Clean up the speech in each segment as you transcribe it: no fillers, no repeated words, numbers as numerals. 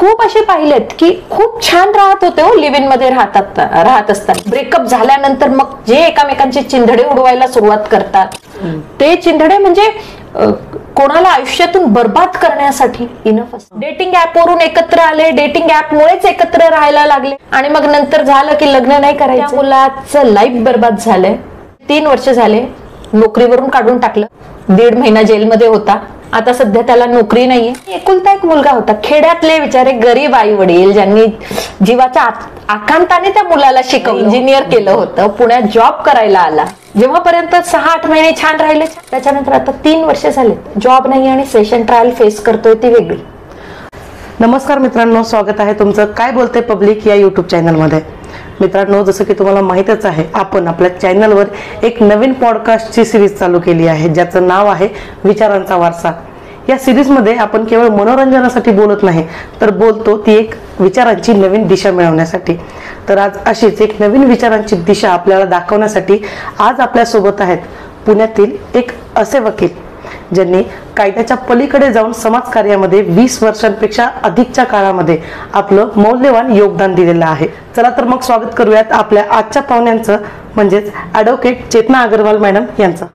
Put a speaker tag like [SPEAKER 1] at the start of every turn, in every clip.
[SPEAKER 1] खूप असे पाहिलेत की खूप छान राहत होते हो लिव्ह इन मध्ये राहत असतात. ब्रेकअप झाल्यानंतर मग जे एकामेकांचे चिंधडे उडवायला सुरुवात करतात ते चिंधडे म्हणजे कोणाला आयुष्यातून बर्बाद करण्यासाठी इनफ असतं. डेटिंग ऍपवरून एकत्र आले, डेटिंग ऍपमुळेच एकत्र राहायला लागले आणि मग नंतर झालं की लग्न नाही करायचं. त्या मुलाचं लाईफ बर्बाद झालंय. 3 वर्ष झाले नोकरीवरून काढून टाकलं. 1.5 महिना जेलमध्ये होता. आता सध्या त्याला नोकरी नाहीये. एकुलता एक मुलगा होता. खेड्यातले बिचारे गरीब आई वडील ज्यांनी जीवाच्या आकांताने त्या मुलाला शिकवलं, इंजिनियर केलं होतं, पुण्यात जॉब करायला आला. जेव्हापर्यंत 6-8 महिने छान राहिले, त्याच्यानंतर आता 3 वर्ष झालेत जॉब नाही आणि सेशन ट्रायल फेस करतोय ती वेगळी.
[SPEAKER 2] नमस्कार मित्रांनो, स्वागत आहे तुमचं काय बोलते पब्लिक या यूट्यूब चॅनलमध्ये. मित्रांनो, जसं की तुम्हाला माहीतच आहे, आपण आपल्या चॅनलवर एक नवीन पॉडकास्टची सिरीज चालू केली आहे ज्याचं नाव आहे विचारांचा वारसा. या सिरीजमध्ये आपण केवळ मनोरंजनासाठी बोलत नाही तर बोलतो ती एक विचारांची नवीन दिशा मिळवण्यासाठी. तर आज अशीच एक नवीन विचारांची दिशा आपल्याला दाखवण्यासाठी आज आपल्यासोबत आहेत पुण्यातील एक असे वकील ज्यांनी कायद्याच्या पलीकडे जाऊन समाजकार्यामध्ये 20 वर्षांपेक्षा अधिकच्या काळामध्ये आपलं मौल्यवान योगदान दिलेलं आहे. चला तर मग स्वागत करूयात आपल्या आजच्या पाहुण्यांचं, म्हणजेच ॲडव्होकेट चेतना अग्रवाल मॅडम यांचं.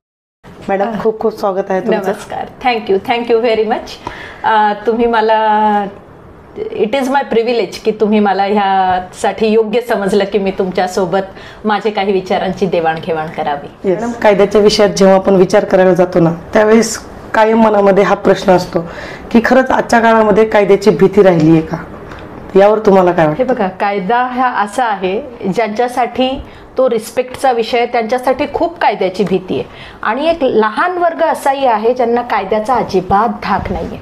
[SPEAKER 2] मॅडम, खूप खूप स्वागत आहे तुमचं.
[SPEAKER 1] नमस्कार. Thank you very much. तुम्ही मला, इट इज माय प्रिव्हिलेज की तुम्ही मला ह्यासाठी योग्य समजलं की मी तुमच्या सोबत माझे काही विचारांची देवाणघेवाण करावी.
[SPEAKER 2] मॅडम, कायद्याच्या विषयात जेव्हा आपण विचार करायला जातो ना, त्यावेळेस कायम मनामध्ये हा प्रश्न असतो की खरंच आजच्या काळामध्ये कायद्याची भीती राहिली आहे का? यावर तुम्हाला काय वाटतं?
[SPEAKER 1] हे बघा, कायदा हा असा आहे ज्यांच्यासाठी तो रिस्पेक्टचा विषय, त्यांच्यासाठी खूप कायद्याची भीती आहे. आणि एक लहान वर्ग असाही आहे ज्यांना कायद्याचा अजिबात धाक नाहीये.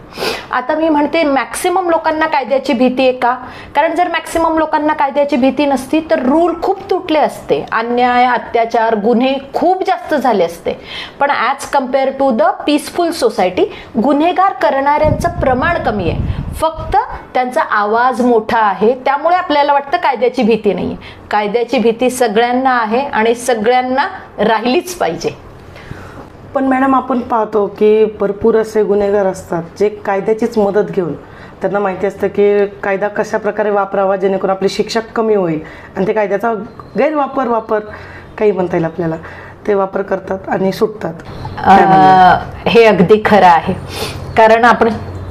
[SPEAKER 1] आता मी म्हणते मॅक्सिमम लोकांना कायद्याची भीती आहे का? कारण जर मॅक्सिमम लोकांना कायद्याची भीती नसती तर रूल खूप तुटले असते, अन्याय, अत्याचार, गुन्हे खूप जास्त झाले असते. पण as compare to the peaceful society गुन्हेगार करणाऱ्यांचं प्रमाण कमी आहे, फक्त त्यांचा आवाज मोठा आहे. त्यामुळे आपल्याला वाटतं कायद्याची भीती नाहीये. कायद्याची भीती सगळ्यांना आहे आणि सगळ्यांना राहिलीच पाहिजे.
[SPEAKER 2] पण मॅडम, आपण पाहतो की भरपूर असे गुन्हेगार असतात जे कायद्याचीच मदत घेऊन, त्यांना माहिती असतं की कायदा कशा प्रकारे वापरावा जेणेकरून आपली शिक्षा कमी होईल, आणि ते कायद्याचा गैरवापर काही म्हणता येईल आपल्याला, ते वापर करतात आणि सुटतात.
[SPEAKER 1] हे अगदी खरं आहे. कारण आपण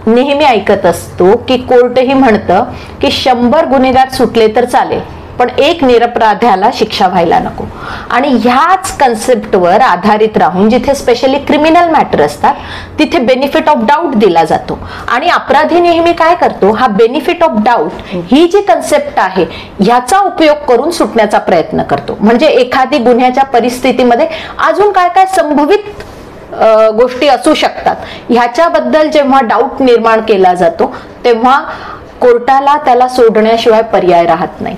[SPEAKER 1] नेहमी ऐकत असतो की कोर्टही म्हणतं की 100 गुन्हेगार सुटले तर चालेल, पण 1 निरपराध्याला शिक्षा व्हायला नको. आणि ह्याच कन्सेप्टवर आधारित राहून जिथे स्पेशली क्रिमिनल मॅटर असतात तिथे बेनिफिट ऑफ डाऊट दिला जातो. आणि अपराधी नेहमी काय करतो, हा बेनिफिट ऑफ डाऊट ही जी कन्सेप्ट आहे ह्याचा उपयोग करून सुटण्याचा प्रयत्न करतो. म्हणजे एखादी गुन्ह्याच्या परिस्थितीमध्ये अजून काय काय संभवित गोष्टी असू शकतात ह्याच्याबद्दल जेव्हा डाऊट निर्माण केला जातो तेव्हा कोर्टाला त्याला सोडण्याशिवाय पर्याय राहत नाही.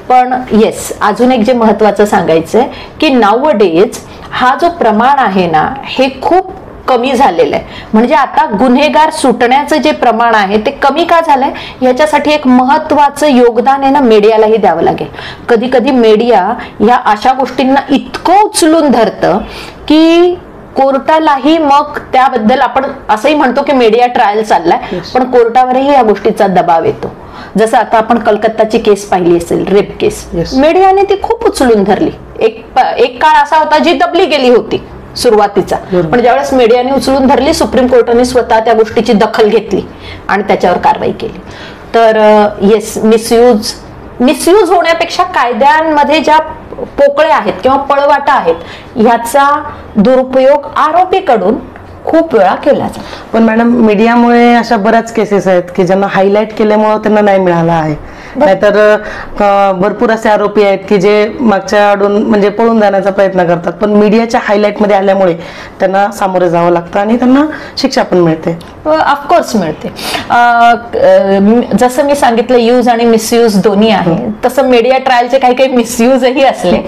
[SPEAKER 1] पण येस, अजून एक जे महत्वाचं सांगायचंय की नाउ डेज हा जो प्रमाण आहे ना हे खूप कमी झालेलं आहे. म्हणजे आता गुन्हेगार सुटण्याचं जे प्रमाण आहे ते कमी का झालंय याच्यासाठी एक महत्वाचं योगदान आहे ना मीडियालाही द्यावं लागेल. कधी कधी मीडिया या अशा गोष्टींना इतकं उचलून धरतं की कोर्टालाही मग त्याबद्दल, आपण असंही म्हणतो की मीडिया ट्रायल चाललाय, पण कोर्टावरही या गोष्टीचा दबाव येतो. जसं आता आपण कलकत्ताची केस पाहिली असेल, रेप केस, मीडियाने ती खूप उचलून धरली. एक काळ असा होता जी दबली गेली होती सुरुवातीचा, पण ज्यावेळेस मीडियाने उचलून धरली, सुप्रीम कोर्टाने स्वतः त्या गोष्टीची दखल घेतली आणि त्याच्यावर कारवाई केली. तर येस, मिसयूज होण्यापेक्षा कायद्यांमध्ये ज्या पोकळे आहेत किंवा पळवाटा आहेत ह्याचा दुरुपयोग आरोपीकडून खूप वेळा केला जातो.
[SPEAKER 2] पण मॅडम, मीडियामुळे अशा बऱ्याच केसेस आहेत की ज्यांना हायलाईट केल्यामुळे त्यांना नाही मिळाला आहे. नाहीतर भरपूर असे आरोपी आहेत की जे मागच्या आडून म्हणजे पळून जाण्याचा प्रयत्न करतात, पण मीडियाच्या हायलाईटमध्ये आल्यामुळे त्यांना सामोरे जावं लागतं आणि त्यांना शिक्षा पण मिळते.
[SPEAKER 1] ऑफकोर्स मिळते. जसं मी सांगितलं यूज आणि मिसयूज दोन्ही आहे, तसं मीडिया ट्रायलचे काही काही मिसयूजही असले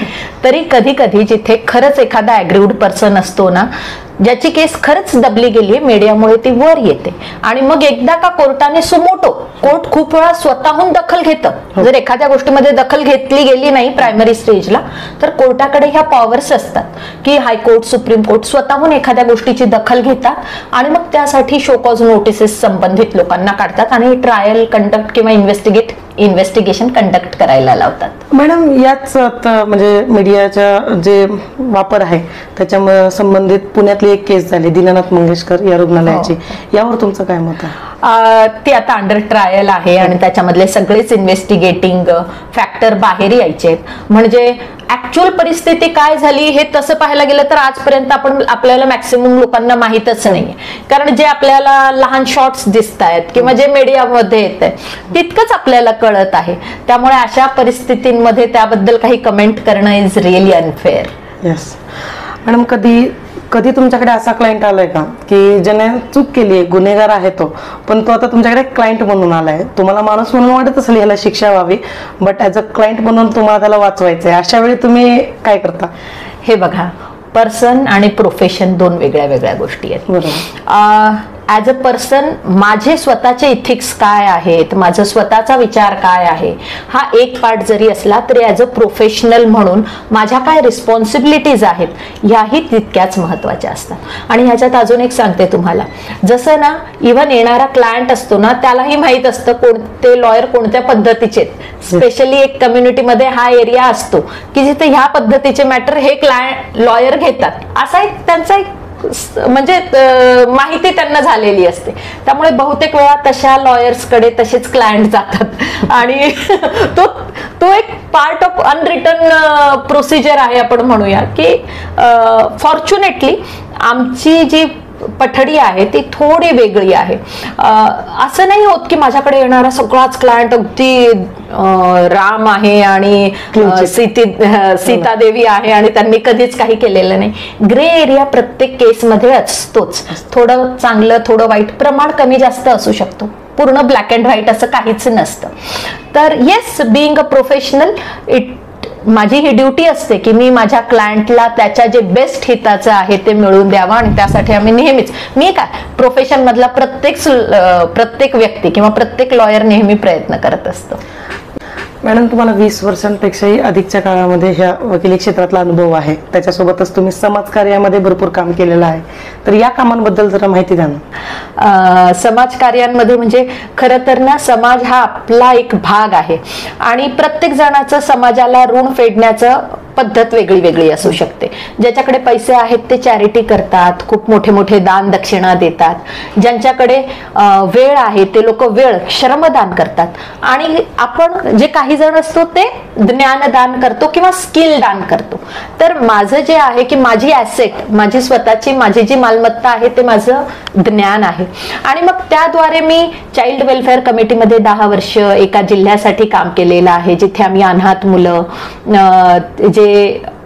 [SPEAKER 1] तरी कधी कधी जिथे खरंच एखादा ॲग्रीव्ड पर्सन असतो ना ज्याची केस खरंच दबली गेली आहे मीडियामुळे ती वर येते आणि मग एकदा का कोर्टाने सुमोटो, कोर्ट खूप वेळा स्वतःहून दखल घेतं. जर एखाद्या गोष्टीमध्ये दखल घेतली गेली नाही प्रायमरी स्टेजला तर कोर्टाकडे ह्या पॉवर्स असतात की हायकोर्ट, सुप्रीम कोर्ट स्वतःहून एखाद्या गोष्टीची दखल घेतात आणि मग त्यासाठी शो कॉज नोटिसेस संबंधित लोकांना काढतात आणि ट्रायल कंडक्ट किंवा इन्व्हेस्टिगेशन कंडक्ट करायला लावतात.
[SPEAKER 2] मॅडम, याच म्हणजे मीडियाचा जे वापर आहे त्याच्या संबंधित पुण्यातली एक केस झाली दीनानाथ मंगेशकर या रुग्णालयाची, यावर तुमचं काय मत आहे?
[SPEAKER 1] ती आता अंडर ट्रायल आहे आणि त्याच्यामधले सगळेच इन्व्हेस्टिगेटिंग फॅक्टर बाहेर यायचे आहेत. म्हणजे ऍक्च्युअल परिस्थिती काय झाली हे तसं पाहायला गेलं तर आजपर्यंत आपल्याला मॅक्सिमम लोकांना माहीतच नाहीये. कारण जे आपल्याला लहान शॉर्ट्स दिसत आहेत किंवा जे मीडियामध्ये येत आहे तितकंच आपल्याला कळत आहे. त्यामुळे अशा परिस्थितींमध्ये त्याबद्दल काही कमेंट करणं is really unfair.
[SPEAKER 2] Yes madam, कधी तुमच्याकडे असा क्लायंट आलाय का की ज्याने चूक केली आहे, गुन्हेगार आहे तो, पण तो आता तुमच्याकडे क्लायंट म्हणून आलाय, तुम्हाला माणूस म्हणून वाटत असेल याला शिक्षा व्हावी, बट ऍज अ क्लायंट म्हणून तुम्हाला त्याला वाचवायचंय, अशा वेळी तुम्ही काय करता?
[SPEAKER 1] हे बघा, पर्सन आणि प्रोफेशन दोन वेगळ्या गोष्टी आहेत. बरोबर. ऍज अ पर्सन माझे स्वतःचे इथिक्स काय आहेत, माझा स्वतःचा विचार काय आहे हा एक पार्ट जरी असला तरी ऍज अ प्रोफेशनल म्हणून माझ्या काय रिस्पॉन्सिबिलिटीज आहेत ह्याही तितक्याच महत्वाच्या असतात. आणि ह्याच्यात अजून एक सांगते तुम्हाला, जसं ना इव्हन येणारा क्लायंट असतो ना त्यालाही माहित असतं कोणते लॉयर कोणत्या पद्धतीचे, स्पेशली एक कम्युनिटीमध्ये हा एरिया असतो की जिथे ह्या पद्धतीचे मॅटर हे लॉयर घेतात, असा एक त्यांचा एक म्हणजे माहिती त्यांना झालेली असते. त्यामुळे बहुतेक वेळा तशा लॉयर्सकडे तसेच क्लायंट जातात आणि तो एक पार्ट ऑफ अनरिटन प्रोसिजर आहे आपण म्हणूया की फॉर्च्युनेटली आमची जी पठडी आहे ती थोडी वेगळी आहे. असं नाही होत की माझ्याकडे येणारा सगळाच क्लायंट अगदी राम आहे आणि सीतादेवी आहे आणि त्यांनी कधीच काही केलेलं नाही. ग्रे एरिया प्रत्येक केसमध्ये असतोच. थोडं चांगलं थोडं वाईट प्रमाण कमी जास्त असू शकतो. पूर्ण ब्लॅक अँड व्हाईट असं काहीच नसतं. तर येस, बिईंग अ प्रोफेशनल माझी ही ड्युटी असते की मी माझ्या क्लायंटला त्याच्या जे बेस्ट हिताचं आहे ते मिळवून द्यावं आणि त्यासाठी आम्ही नेहमीच, मी काय प्रोफेशन मधला प्रत्येक व्यक्ती किंवा प्रत्येक लॉयर नेहमी प्रयत्न करत असतो.
[SPEAKER 2] मॅडम, तुम्हाला 20 वर्षांपेक्षाही अधिकच्या काळामध्ये ह्या वकिली क्षेत्रातला अनुभव आहे, त्याच्यासोबतच तुम्ही समाजकार्यामध्ये भरपूर काम केलेलं आहे, तर या कामांबद्दल जरा माहिती द्या ना.
[SPEAKER 1] समाजकार्यांमध्ये म्हणजे खरं तर ना समाज हा आपला एक भाग आहे आणि प्रत्येक जणाचं समाजाला ऋण फेडण्याचं पद्धत वेगळी असू शकते. ज्याच्याकडे पैसे आहेत ते चॅरिटी करतात, खूप मोठे दान दक्षिणा देतात. ज्यांच्याकडे वेळ आहे ते लोक वेळ श्रमदान करतात आणि आपण जे काही जण असतो ते ज्ञानदान करतो किंवा स्किल दान करतो. तर माझं जे आहे की माझी ऍसेट, माझी स्वतःची माझी जी मालमत्ता आहे ते माझं ज्ञान आहे आणि मग त्याद्वारे मी चाइल्ड वेलफेअर कमिटीमध्ये 10 वर्ष एका जिल्ह्यासाठी काम केलेलं आहे, जिथे आम्ही अनाथ मुलं, जे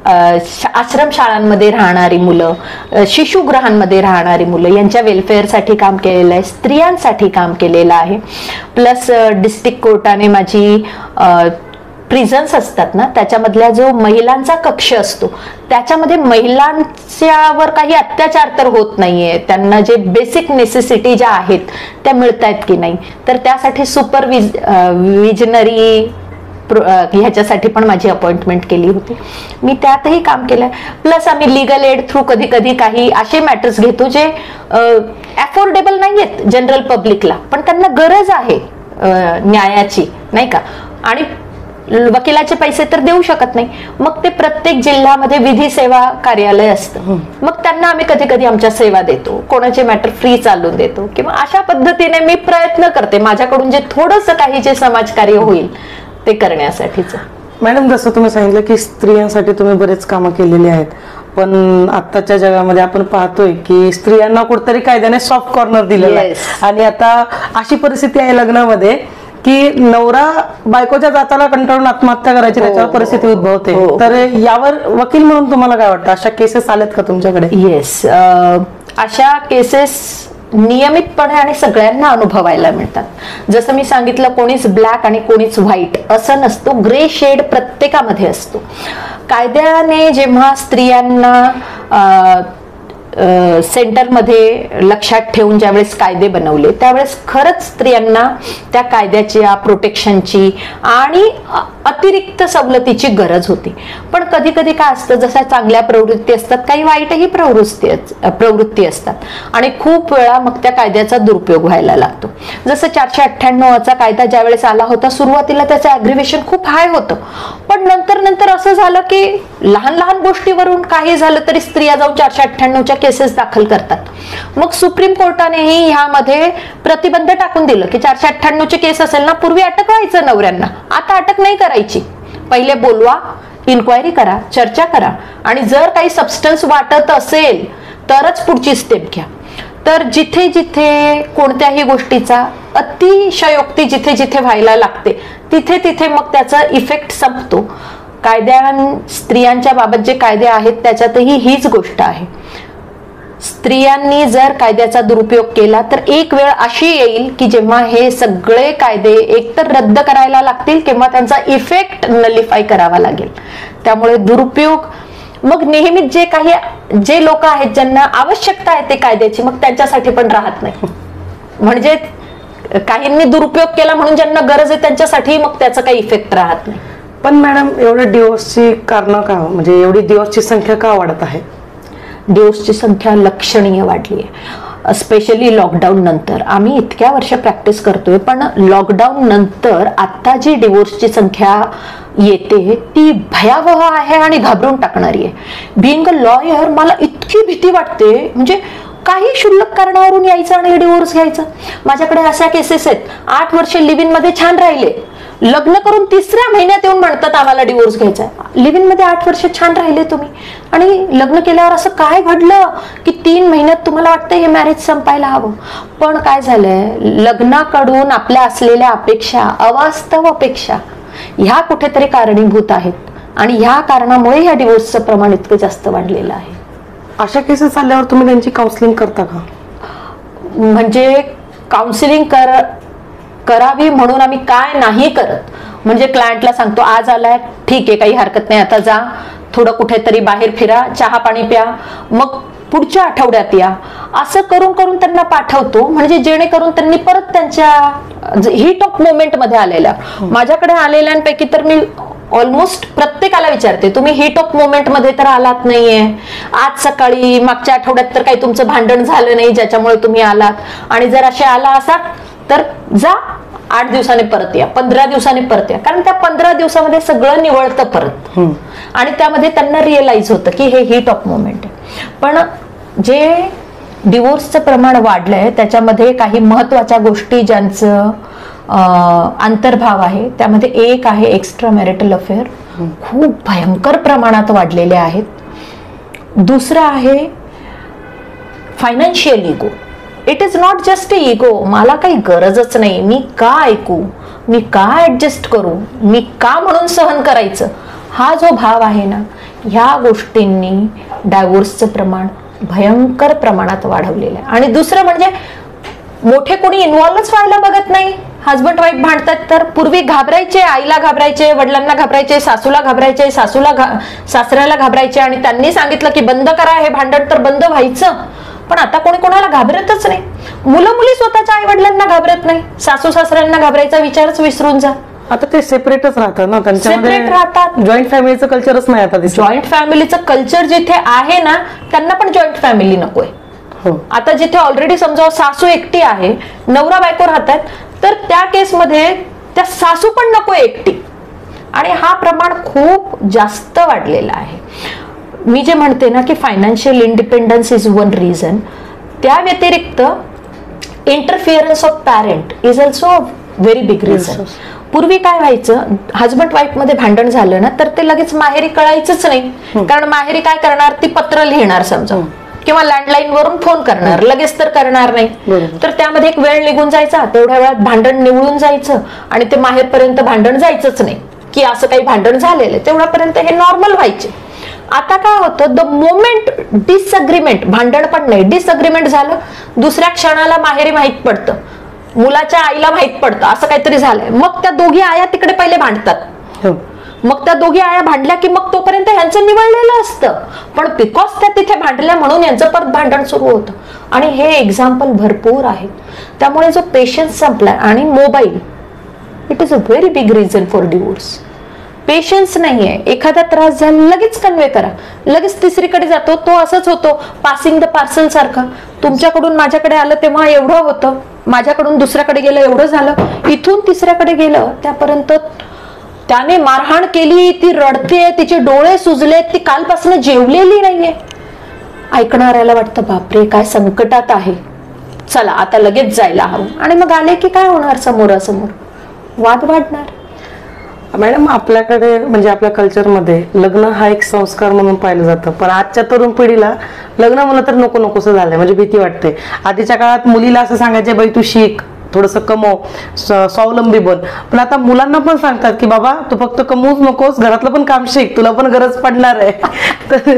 [SPEAKER 1] आश्रम शाळांमध्ये राहणारी मुलं, शिशुगृहांमध्ये राहणारी मुलं यांच्या वेलफेअरसाठी काम केलेलं आहे, स्त्रियांसाठी काम केलेलं आहे. प्लस डिस्ट्रिक्ट कोर्टाने माझी प्रिझन्स असतात ना त्याच्यामधल्या जो महिलांचा कक्ष असतो त्याच्यामध्ये महिलांच्यावर काही अत्याचार तर होत नाहीये, त्यांना जे बेसिक नेसेसिटी ज्या आहेत त्या मिळतायत की नाही, तर त्यासाठी सुपरविजनरी ह्याच्यासाठी पण माझी अपॉइंटमेंट केली होती. मी त्यातही काम केलंय. प्लस आम्ही लिगल एड थ्रू कधी कधी काही असे मॅटर्स घेतो जे अफोर्डेबल नाहीयेत जनरल पब्लिकला, पण त्यांना गरज आहे न्यायाची, नाही का, आणि वकिलाचे पैसे तर देऊ शकत नाही. मग ते प्रत्येक जिल्ह्यामध्ये विधी सेवा कार्यालय असतं, मग त्यांना आम्ही कधी कधी आमच्या सेवा देतो, कोणाचे मॅटर फ्री चालून देतो किंवा अशा पद्धतीने मी प्रयत्न करते माझ्याकडून जे थोडंसं काही जे समाजकार्य होईल ते करण्यासाठीच.
[SPEAKER 2] मॅडम, जसं तुम्ही सांगितलं की स्त्रियांसाठी तुम्ही बरेच कामं केलेली आहेत, पण आताच्या जगामध्ये आपण पाहतोय की स्त्रियांना कुठतरी कायद्याने सॉफ्ट कॉर्नर दिलेलं आहे आणि आता अशी परिस्थिती आहे लग्नामध्ये की नवरा बायकोच्या जाचाला कंटाळून आत्महत्या करायची त्याच्यावर परिस्थिती उद्भवते. तर यावर वकील म्हणून तुम्हाला काय वाटतं, अशा केसेस आल्यात का तुमच्याकडे?
[SPEAKER 1] येस, अशा केसेस नियमितपणे आणि सगळ्यांना अनुभवायला मिळतात. जसं मी सांगितलं, कोणीच ब्लॅक आणि कोणीच व्हाईट असं नसतो, ग्रे शेड प्रत्येकामध्ये असतो. कायद्याने जेव्हा स्त्रियांना सेंटरमध्ये लक्षात ठेवून ज्यावेळेस कायदे बनवले त्यावेळेस खरंच स्त्रियांना त्या कायद्याच्या प्रोटेक्शनची आणि अतिरिक्त सवलतीची गरज होती. पण कधी कधी काय असतं, जशा चांगल्या प्रवृत्ती असतात काही वाईटही प्रवृत्ती असतात आणि खूप वेळा मग त्या कायद्याचा दुरुपयोग व्हायला लागतो. जसं 498चा कायदा ज्यावेळेस आला होता सुरुवातीला त्याचं ॲग्रिव्हेशन खूप हाय होतं, पण नंतर असं झालं की लहान लहान गोष्टीवरून काही झालं तरी स्त्रिया जाऊन 498च्या केसेस दाखल करतात. मग सुप्रीम कोर्टानेही ह्यामध्ये प्रतिबंध टाकून दिलं की 498ची केस असेल ना, पूर्वी अटक व्हायचं नवऱ्यांना, आता अटक नाही करायची. पहिले बोलवा, इन्क्वायरी करा, चर्चा करा आणि जर काही सबस्टन्स वाटत असेल तरच पुढची स्टेप घ्या. तर जिथे जिथे कोणत्याही गोष्टीचा अतिशयोक्ती जिथे जिथे व्हायला लागते तिथे तिथे मग त्याचा इफेक्ट संपतो. स्त्रियांच्या बाबत जे कायदे आहेत त्याच्यातही हीच गोष्ट आहे. स्त्रियांनी जर कायद्याचा दुरुपयोग केला तर एक वेळ अशी येईल की जेव्हा हे सगळे कायदे एकतर रद्द करायला लागतील किंवा त्यांचा इफेक्ट नलिफाय करावा लागेल. त्यामुळे दुरुपयोग मग नेहमीच जे लोक आहेत ज्यांना आवश्यकता आहे ते कायद्याची मग त्यांच्यासाठी पण राहत नाही. म्हणजे काहींनी दुरुपयोग केला म्हणून ज्यांना गरज आहे त्यांच्यासाठी मग त्याचा काही इफेक्ट राहत नाही.
[SPEAKER 2] पण मॅडम एवढ्या डिवोर्सची कारण का, म्हणजे एवढी डिवोर्सची संख्या का वाढत आहे?
[SPEAKER 1] डिवोर्सची संख्या लक्षणीय वाढली आहे, स्पेशली लॉकडाऊन नंतर. आम्ही इतक्या वर्ष प्रॅक्टिस करतोय पण लॉकडाऊन नंतर आता जी डिवोर्सची संख्या येते ती भयावह आहे आणि घाबरून टाकणारी आहे. बिईंग अ लॉयर मला इतकी भीती वाटते, म्हणजे काही क्षुल्लक कारणावरून यायचं आणि डिवोर्स घ्यायचं. माझ्याकडे अशा केसेस आहेत, 8 वर्ष लिव्ह इन मध्ये छान राहिले, लग्न करून 3ऱ्या महिन्यात येऊन म्हणतात आम्हाला डिवोर्स घ्यायचा. लिव्ह इन मध्ये 8 वर्ष छान राहिले तुम्ही आणि लग्न केल्यावर असं काय घडलं की 3 महिन्यात तुम्हाला वाटतं हे मॅरेज संपायला हवं. पण काय झालंय, लग्नाकडून आपल्या असलेल्या अपेक्षा, अवास्तव अपेक्षा ह्या कुठेतरी कारणीभूत आहेत आणि ह्या कारणामुळे ह्या डिवोर्सचं प्रमाण इतकं जास्त वाढलेलं आहे.
[SPEAKER 2] अशा केसेस आल्यावर तुम्ही त्यांची काउन्सिलिंग करता का?
[SPEAKER 1] म्हणजे काउन्सिलिंग करावी म्हणून आम्ही काय नाही करत. म्हणजे क्लायंटला सांगतो आज आलाय ठीक आहे काही हरकत नाही, आता जा थोडं कुठेतरी बाहेर फिरा, चहा पाणी प्या, मग पुढच्या आठवड्यात या, असं करून करून त्यांना पाठवतो. म्हणजे जेणेकरून त्यांनी परत त्यांच्या हिट ऑफ मोमेंट मध्ये आलेल्या, माझ्याकडे आलेल्यांपैकी तर मी ऑलमोस्ट प्रत्येकाला विचारते तुम्ही हिट ऑफ मोमेंट मध्ये तर आलात नाहीये, आज सकाळी मागच्या आठवड्यात तर काही तुमचं भांडण झालं नाही ज्याच्यामुळे तुम्ही आलात, आणि जर असे आला असाल तर जा 8 दिवसांनी परत या, 15 दिवसांनी परत या, कारण त्या 15 दिवसामध्ये सगळं निवळतं परत आणि त्यामध्ये त्यांना रिअलाइज होतं की हे हिट ऑफ मोमेंट आहे. पण जे डिवोर्सचं प्रमाण वाढलंय त्याच्यामध्ये काही महत्वाच्या गोष्टी ज्यांचं अंतर्भाव आहे त्यामध्ये एक आहे एक्स्ट्रा मॅरिटल अफेअर, खूप भयंकर प्रमाणात वाढलेले आहेत. दुसरं आहे financial ego. It is not just a ego, मला काही गरजच नाही, मी का ऐकू, मी का ऍडजस्ट करू, मी का म्हणून सहन करायचं, हा जो भाव आहे ना, ह्या गोष्टींनी डायव्होर्सचं प्रमाण भयंकर प्रमाणात वाढवलेलं आहे. आणि दुसरं म्हणजे मोठे कोणी इन्व्हॉल्वच व्हायला बघत नाही. हजबंड वाईफ भांडतात तर पूर्वी घाबरायचे, आईला घाबरायचे, वडिलांना घाबरायचे, सासूला घाबरायचे, सासऱ्याला घाबरायचे आणि त्यांनी सांगितलं की बंद करा हे भांडण तर बंद व्हायचं. पण आता कोणी कोणाला घाबरतच नाही. मुलं मुली स्वतःच्या आई वडिलांना घाबरत नाही, सासू सासऱ्यांना घाबरायचा विचारच विसरून जा.
[SPEAKER 2] आता ते सेपरेटच राहतात ना, त्यांच्यामध्ये
[SPEAKER 1] राहतात.
[SPEAKER 2] जॉईंट फॅमिलीचं कल्चरच नाही आता.
[SPEAKER 1] जॉईंट फॅमिलीचं कल्चर जिथे आहे ना त्यांना पण जॉईंट फॅमिली नकोय. आता जिथे ऑलरेडी समजा सासू एकटी आहे, नवरा बायको राहतात, तर त्या केसमध्ये त्या सासू पण नको एकटी, आणि हा प्रमाण खूप जास्त वाढलेला आहे. मी जे म्हणते ना की financial independence is one reason, त्या व्यतिरिक्त interference of parent is also a very big reason. पूर्वी काय व्हायचं, हजबंड वाईफ मध्ये भांडण झालं ना तर ते लगेच माहेरी कळायचंच नाही, कारण माहेरी काय करणार, ती पत्र लिहिणार समजा किंवा लँडलाईन वरून फोन करणार, लगेच तर करणार नाही. तर त्यामध्ये एक वेळ निघून जायचा, तेवढ्या वेळात भांडण निवळून जायचं आणि ते माहेरपर्यंत भांडण जायचंच नाही की असं काही भांडण झालेलं, तेवढ्यापर्यंत हे नॉर्मल व्हायचे. आता काय होतं, द मोमेंट डिसअग्रीमेंट, भांडण पण नाही, डिसअग्रीमेंट झालं, दुसऱ्या क्षणाला माहेरी माहित पडतं, मुलाच्या आईला माहित पडतं असं काहीतरी झालंय, मग त्या दोघी आया तिकडे पहिले भांडतात. मग त्या दोघी आया भांडल्या की मग तोपर्यंत ह्यांचं निवडलेलं असतं, पण बिकॉज त्या तिथे भांडल्या म्हणून यांचं परत भांडण सुरू होतं. आणि हे एक्झाम्पल भरपूर आहे. त्यामुळे जो पेशन्स संपला आणि mobile, it is a very big reason for divorce. Patience नाहीये. एखादा त्रास झाला लगेच कन्वे करा, लगेच तिसरीकडे जातो. तो असंच होतो पासिंग द पार्सल सारखं. तुमच्याकडून माझ्याकडे आलं तेव्हा एवढं होतं, माझ्याकडून दुसऱ्याकडे गेलं एवढं झालं, इथून तिसऱ्याकडे गेलं त्यापर्यंत त्याने मारहाण केली, ती रडते, तिचे डोळे सुजले, ती कालपासून जेवलेली नाहीये. ऐकणाऱ्याला वाटतं बापरे काय संकटात आहे, चला आता लगेच जायला हवं. आणि मग आले की काय होणार, समोरासमोर वाद वाढणार.
[SPEAKER 2] मॅडम, आपल्याकडे म्हणजे आपल्या कल्चरमध्ये लग्न हा एक संस्कार म्हणून पाहिलं जातं, पण आजच्या तरुण पिढीला लग्न म्हणलं तर नको नकोसं झालंय, म्हणजे भीती वाटते. आधीच्या काळात मुलीला असं सांगायचे बाई तू शिक, थोडंसं कमव, स्वावलंबी बन. पण आता मुलांना पण सांगतात की बाबा तू फक्त कमवूच नकोस, घरातलं पण काम शिक, तुला पण गरज पडणार आहे. तर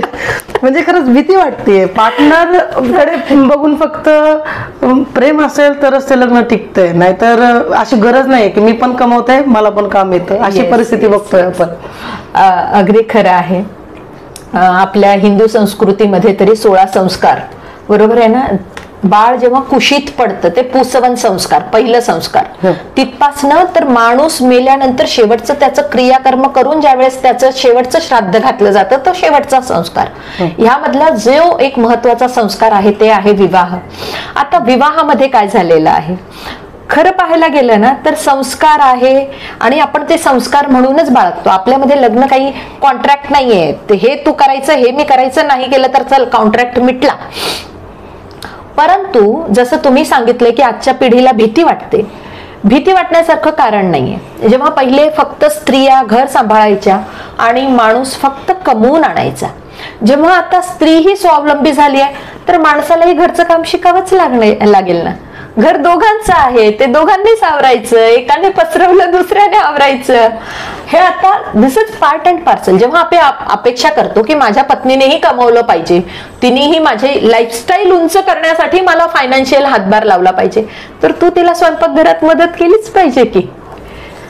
[SPEAKER 2] म्हणजे खरंच भीती वाटते. पार्टनर कडे बघून फक्त प्रेम असेल तरच ते लग्न टिकतंय, नाहीतर अशी गरज नाही की मी पण कमवते मला पण काम येतं, अशी परिस्थिती बघतोय आपण.
[SPEAKER 1] अगदी खरं आहे. आपल्या हिंदू संस्कृतीमध्ये तरी 16 संस्कार, बरोबर आहे ना. बाळ जेव्हा कुशीत पडतं ते पुसवन संस्कार, पहिलं संस्कार. तिथपासनं तर माणूस मेल्यानंतर शेवटचं त्याचं क्रियाकर्म करून ज्यावेळेस त्याचं शेवटचं श्राद्ध घातलं जातं तो शेवटचा संस्कार. ह्यामधला जो एक महत्वाचा संस्कार आहे ते आहे विवाह. आता विवाहामध्ये काय झालेलं आहे, खरं पाहायला गेलं ना तर संस्कार आहे आणि आपण ते संस्कार म्हणूनच बाळगतो. आपल्यामध्ये लग्न काही कॉन्ट्रॅक्ट नाहीये, हे तू करायचं हे मी करायचं, नाही केलं तर चल कॉन्ट्रॅक्ट मिटला. परंतु जसं तुम्ही सांगितलं की आजच्या पिढीला भीती वाटते, भीती वाटण्यासारखं कारण नाहीये. जेव्हा पहिले फक्त स्त्रिया घर सांभाळायच्या आणि माणूस फक्त कमवून आणायचा, जेव्हा आता स्त्री ही स्वावलंबी झाली आहे तर माणसालाही घरचं काम शिकावंच लागेल ना. घर दोघांचं आहे, ते दोघांनीच आवरायचं, एकाने पसरवलं दुसऱ्याने आवरायचं. हे आता दिस इज पार्ट अँड पार्सल. जेव्हा आपण अपेक्षा करतो की माझ्या पत्नीनेही कमवलं पाहिजे, तिनेही माझे लाईफस्टाईल उंच करण्यासाठी मला फायनान्शियल हातभार लावला पाहिजे, तर तू तिला स्वयंपाकघरात मदत केलीच पाहिजे की.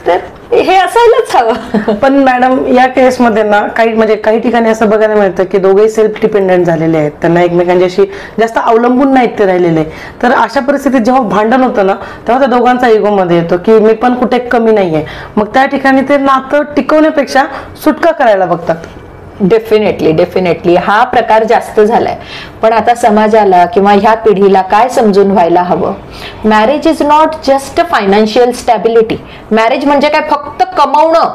[SPEAKER 1] तर हे असायलाच हवं.
[SPEAKER 2] पण मॅडम या केसमध्ये ना काही ठिकाणी असं बघायला मिळतं की दोघेही सेल्फ डिपेंडेंट झालेले आहेत, त्यांना एकमेकांच्याशी जास्त अवलंबून नाहीत ते राहिलेले. तर अशा परिस्थितीत जेव्हा भांडण होतं ना तेव्हा त्या दोघांचा इगो मध्ये येतो की मी पण कुठे कमी नाहीये. मग त्या ठिकाणी ते नातं टिकवण्यापेक्षा सुटका करायला बघतात.
[SPEAKER 1] डेफिनेटली हा प्रकार जास्त झालाय. पण आता समाजाला किंवा ह्या पिढीला काय समजून व्हायला हवं, marriage is not just financial stability. Marriage म्हणजे काय फक्त कमवणं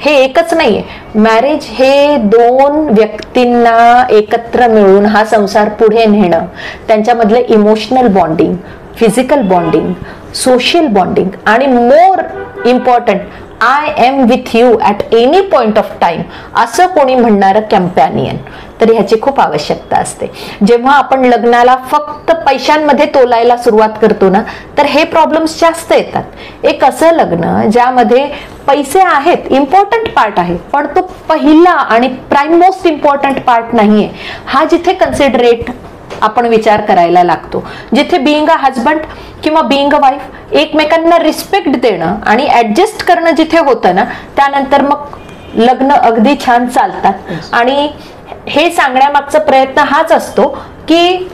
[SPEAKER 1] हे एकच नाहीये. मॅरेज हे दोन व्यक्तींना एकत्र मिळून हा संसार पुढे नेणं, त्यांच्यामधलं emotional bonding, physical bonding, social bonding आणि more important I am with you at any point of time असं कोणी म्हणणारं कॅम्पॅनियन, तर ह्याची खूप आवश्यकता असते. जेव्हा आपण लग्नाला फक्त पैशांमध्ये तोलायला सुरुवात करतो ना तर हे प्रॉब्लेम्स जास्त येतात. एक असं लग्न ज्यामध्ये पैसे आहेत, इम्पॉर्टंट पार्ट आहे, पण तो पहिला आणि प्राइम मोस्ट इम्पॉर्टंट पार्ट नाहीये, हा जिथे कन्सिडरेट आपण विचार करायला लागतो. जिथे बिईंग अ हजबंड किंवा बिईंग अ वाईफ एकमेकांना रिस्पेक्ट देणं आणि ऍडजस्ट करणं जिथे होतं ना, त्यानंतर मग लग्न अगदी छान चालतात. आणि हे सांगण्यामागचा प्रयत्न हाच असतो की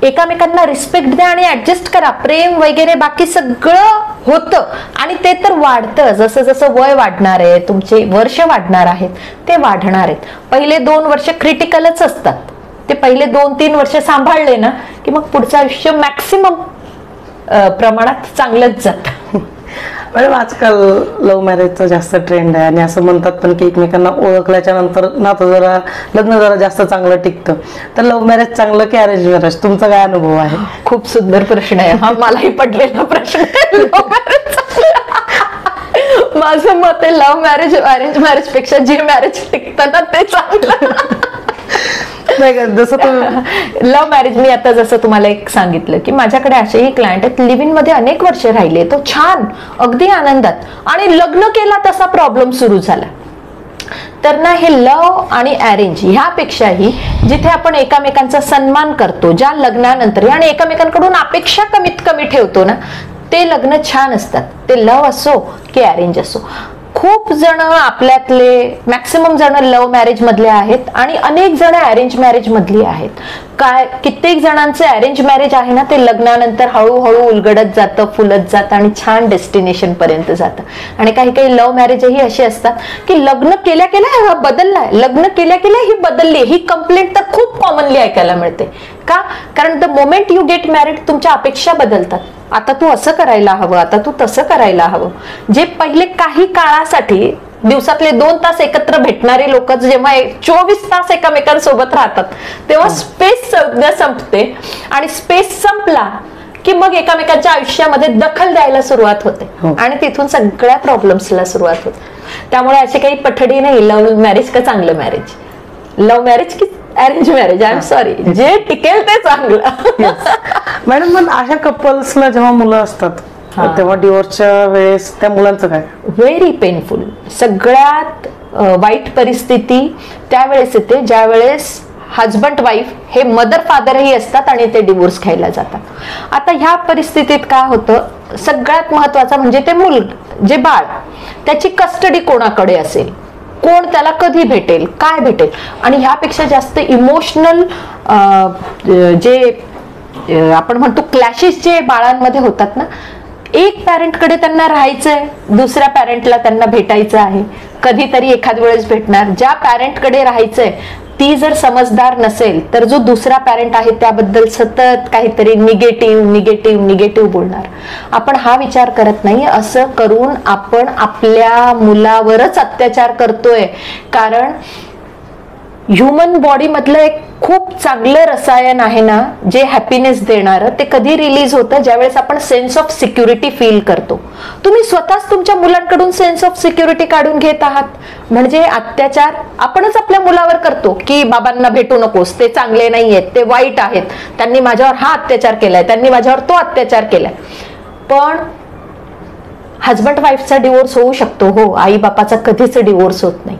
[SPEAKER 1] एकामेकांना रिस्पेक्ट द्या आणि ऍडजस्ट करा. प्रेम वगैरे बाकी सगळं होतं आणि ते तर वाढतं. जसं जसं वय वाढणार आहे, तुमचे वर्ष वाढणार आहेत, ते वाढणार आहेत. पहिले 2 वर्ष क्रिटिकलच असतात. ते पहिले 2-3 वर्ष सांभाळले ना की मग पुढचं आयुष्य मॅक्सिमम प्रमाणात चांगलंच जातं.
[SPEAKER 2] मॅडम, आजकाल लव्ह मॅरेजचा जास्त ट्रेंड आहे आणि असं म्हणतात पण की एकमेकांना ओळखल्याच्या नंतर नातं लग्न जरा जास्त चांगलं टिकतं. तर लव्ह मॅरेज चांगलं की अरेंज मॅरेज, तुमचा काय अनुभव आहे?
[SPEAKER 1] खूप सुंदर प्रश्न आहे हा, मलाही पडलेला प्रश्न आहे. माझं मत आहे लव्ह मॅरेज अरेंज मॅरेज पेक्षा जे मॅरेज टिकतं ना ते चांगलं.
[SPEAKER 2] जसं
[SPEAKER 1] लव्ह मॅरेज, मी आता जसं तुम्हाला एक सांगितलं की माझ्याकडे असेही क्लायंट आहेत, लिव्ह इन मध्ये अनेक वर्ष राहिले, तो छान अगदी आनंदात, आणि लग्न केला तसा प्रॉब्लेम सुरू झाला. तर ना हे लव्ह आणि अरेंज ह्यापेक्षाही जिथे आपण एकामेकांचा सन्मान करतो ज्या लग्नानंतर आणि एकामेकांकडून अपेक्षा कमीत कमी ठेवतो ना, ते लग्न छान असतात. ते लव्ह असो की अरेंज असो. खूप जण आपल्यातले मॅक्सिमम जण लव्ह मॅरेज मधले आहेत आणि अनेक जण अरेंज मॅरेज मधली आहेत. काय कित्येक जणांचे अरेंज मॅरेज आहे ना, ते लग्नानंतर हळूहळू उलगडत जातं, फुलत जातं आणि छान डेस्टिनेशन पर्यंत जातं. आणि काही काही लव्ह मॅरेजही अशी असतात की लग्न केल्या केल्या हा बदललाय, लग्न केल्या केल्या ही बदलली, ही कंप्लेंट तर खूप कॉमनली ऐकायला मिळते. का? कारण the moment you get married तुमच्या अपेक्षा बदलतात. आता तू असं करायला हवं, आता तू तसं करायला हवं. जे पहिले काही काळासाठी दिवसातले 2 तास एकत्र भेटणारे लोक जेव्हा 24 तास एकमेकांसोबत राहतात तेव्हा स्पेस संपते. आणि स्पेस संपला की मग एकमेकांच्या आयुष्यामध्ये दखल द्यायला सुरुवात होते आणि तिथून सगळ्या प्रॉब्लेम्सला सुरुवात होते. त्यामुळे अशी काही पठडी नाही लव्ह मॅरेज का चांगलं मॅरेज, लव्ह मॅरेज की arrange marriage. I am sorry, जे टिकेल ते चांगलं.
[SPEAKER 2] मॅडम, पण अशा कपल्सला जेव्हा मुलं असतात तेव्हा डिवोर्सच्या वेळेस त्या मुलांचं काय?
[SPEAKER 1] Very painful. सगळ्यात वाईट परिस्थिती त्यावेळेस येते ज्यावेळेस हजबंड वाईफ हे मदर फादरही असतात आणि ते डिवोर्स घ्यायला जातात. आता ह्या परिस्थितीत काय होतं, सगळ्यात महत्वाचं म्हणजे ते मूल जे बाळ, त्याची कस्टडी कोणाकडे असेल, कोण त्याला कधी भेटेल, काय भेटेल. आणि ह्यापेक्षा जास्त इमोशनल जे आपण म्हणतो क्लॅशेस जे बाळांमध्ये होतात ना, एक पॅरेंटकडे त्यांना राहायचंय, दुसऱ्या पॅरेंटला त्यांना भेटायचं आहे, कधीतरी एखाद वेळेस भेटणार. ज्या पॅरेंटकडे राहायचंय ती जर समजदार नसेल तर जो दुसरा पॅरेंट आहे त्याबद्दल सतत काहीतरी निगेटिव्ह निगेटिव्ह निगेटिव्ह बोलणार. आपण हा विचार करत नाही. असं करून आपण आपल्या मुलावरच अत्याचार करतोय. कारण ह्युमन बॉडी मधलं एक खूप चांगलं रसायन आहे ना, जे हॅपीनेस देणारं, ते कधी रिलीज होतं ज्यावेळेस आपण सेन्स ऑफ सिक्युरिटी फील करतो. तुम्ही स्वतःच तुमच्या मुलांकडून सेन्स ऑफ सिक्युरिटी काढून घेत आहात. म्हणजे अत्याचार आपणच आपल्या मुलावर करतो की बाबांना भेटू नकोस, ते चांगले नाहीयेत, ते वाईट आहेत, त्यांनी माझ्यावर हा अत्याचार केलाय, त्यांनी माझ्यावर तो अत्याचार केलाय. पण हजबंड वाईफचा डिवोर्स होऊ शकतो, हो, आई बापाचा कधीच डिवोर्स होत नाही.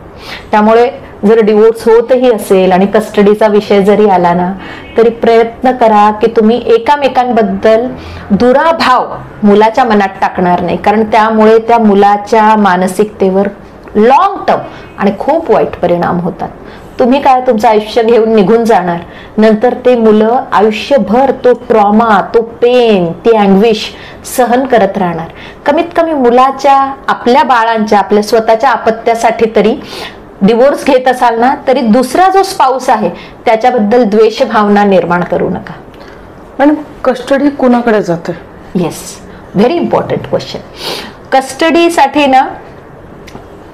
[SPEAKER 1] त्यामुळे जर डिवोर्स होतही असेल आणि कस्टडीचा विषय जरी आला ना, तरी प्रयत्न करा की तुम्ही एकामेकांबद्दल दुराभाव मुलाच्या मनात टाकणार नाही. कारण त्यामुळे त्या मुलाच्या मानसिकतेवर लॉंग टर्म आणि खूप वाईट परिणाम होतात. तुम्ही काय तुमचं आयुष्य घेऊन निघून जाणार, नंतर ते मुलं आयुष्यभर तो ट्रॉमा, तो पेन, ती अँग्विश सहन करत राहणार. कमीत कमी मुलाच्या, आपल्या बाळांच्या, आपल्या स्वतःच्या अपत्यासाठी तरी डिवोर्स घेत असाल ना, तरी दुसरा जो स्पाऊस आहे त्याच्याबद्दल द्वेष भावना निर्माण करू नका.
[SPEAKER 2] मॅडम, कस्टडी कुणाकडे जाते?
[SPEAKER 1] Yes, very important question. कस्टडीसाठी ना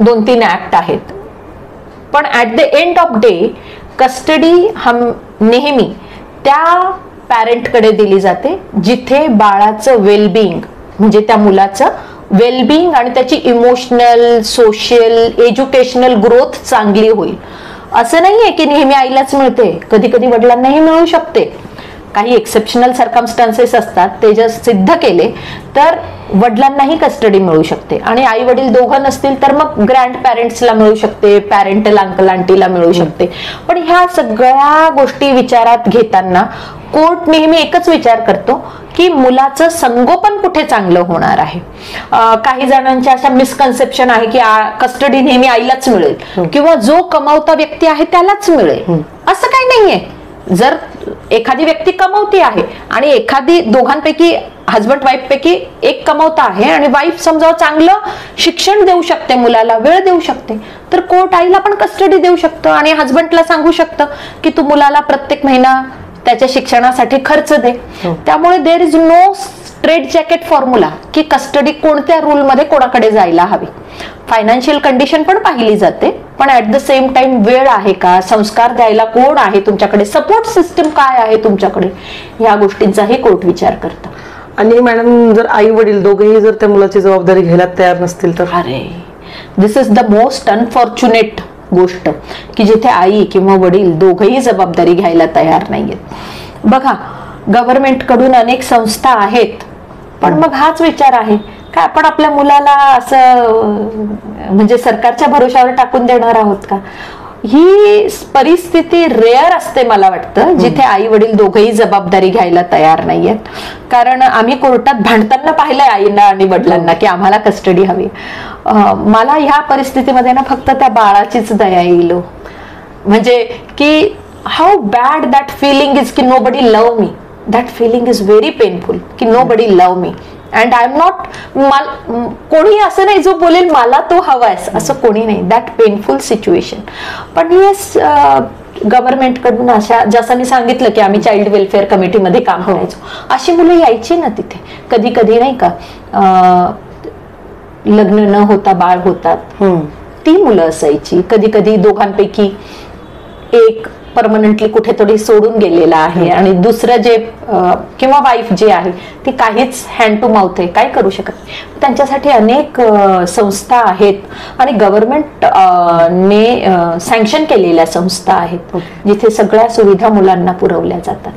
[SPEAKER 1] 2-3 ऍक्ट आहेत, पण at the end of day custody नेहमी त्या पॅरेंटकडे दिली जाते जिथे बाळाचं वेलबिंग, म्हणजे त्या मुलाचं वेलबिंग आणि त्याची इमोशनल, सोशल, एज्युकेशनल ग्रोथ चांगली होईल. असं नाहीये की नेहमी आईलाच मिळते, कधी कधी वडिलांनाही मिळू शकते. काही एक्सेप्शनल सर्कमस्टान्सेस असतात, ते जर सिद्ध केले तर वडिलांनाही कस्टडी मिळू शकते. आणि आई वडील दोघं नसतील तर मग ग्रँड पॅरेंट्सला मिळू शकते, पॅरेंटल अंकल आंटीला मिळू शकते. पण ह्या सगळ्या गोष्टी विचारात घेताना कोर्ट नेहमी एकच विचार करतो की मुलाचं संगोपन कुठे चांगलं होणार आहे. काही जणांच्या अशा मिसकन्सेप्शन आहे की कस्टडी नेहमी आईलाच मिळेल किंवा जो कमावता व्यक्ती आहे त्यालाच मिळेल. असं काही नाहीये. जर एखादी व्यक्ती कमवती आहे आणि एखादी, दोघांपैकी हजबंड वाईफ पैकी एक कमवता आहे आणि वाईफ समजा चांगलं शिक्षण देऊ शकते, मुलाला वेळ देऊ शकते, तर कोर्ट आईला पण कस्टडी देऊ शकतं आणि हजबंडला सांगू शकतं की तू मुलाला प्रत्येक महिना त्याच्या शिक्षणासाठी खर्च दे. त्यामुळे there is no straitjacket formula की कस्टडी कोणत्या रूल मध्ये कोणाकडे जायला हवी. फायनान्शियल कंडिशन पण पाहिली जाते, पण ऍट द सेम टाइम वेळ आहे का, संस्कार द्यायला कोण आहे तुमच्याकडे, सपोर्ट सिस्टम काय आहे तुमच्याकडे, ह्या गोष्टींचाही कोर्ट विचार करतं.
[SPEAKER 2] आणि मॅडम, जर आई वडील दोघेही जर त्या मुलाची जबाबदारी घ्यायला तयार नसतील तर?
[SPEAKER 1] अरे, दिस इज द मोस्ट अनफॉर्च्युनेट गोष्ट की जिथे आई किंवा वडील दोघेही जबाबदारी घ्यायला तयार नाहीयेत. बघा, गव्हर्नमेंट कडून अनेक संस्था आहेत, पण मग हाच विचार आहे का आपण आपल्या मुलाला असं म्हणजे सरकारच्या भरोशावर टाकून देणार आहोत का? ही परिस्थिती रेअर असते मला वाटतं, जिथे आई वडील दोघेही जबाबदारी घ्यायला तयार नाहीयेत. कारण आम्ही कोर्टात भांडताना पाहिलंय आईना आणि वडिलांना की आम्हाला कस्टडी हवी. मला ह्या परिस्थितीमध्ये ना फक्त त्या बाळाचीच दया येईल. म्हणजे की how bad that feeling is की nobody love me. That feeling is very painful की nobody love me and I am not. कोणी असं नाही जो बोलेल मला तो हवायस, असं कोणी नाही. That painful situation. पण येस, गव्हर्नमेंट कडून अशा, जसं मी सांगितलं की आम्ही चाइल्ड वेलफेअर कमिटीमध्ये काम करायचो, अशी मुलं यायची ना तिथे. कधी कधी नाही का लग्न न होता बाळ होतात ती मुलं असायची. कधी कधी दोघांपैकी एक परमनंटली कुठेतरी सोडून गेलेला आहे आणि दुसरं जे किंवा वाईफ जी आहे ती काहीच हँड टू माउथ आहे, काय करू शकत. त्यांच्यासाठी अनेक संस्था आहेत आणि गव्हर्नमेंट ने सँक्शन केलेल्या संस्था आहेत जिथे सगळ्या सुविधा मुलांना पुरवल्या जातात.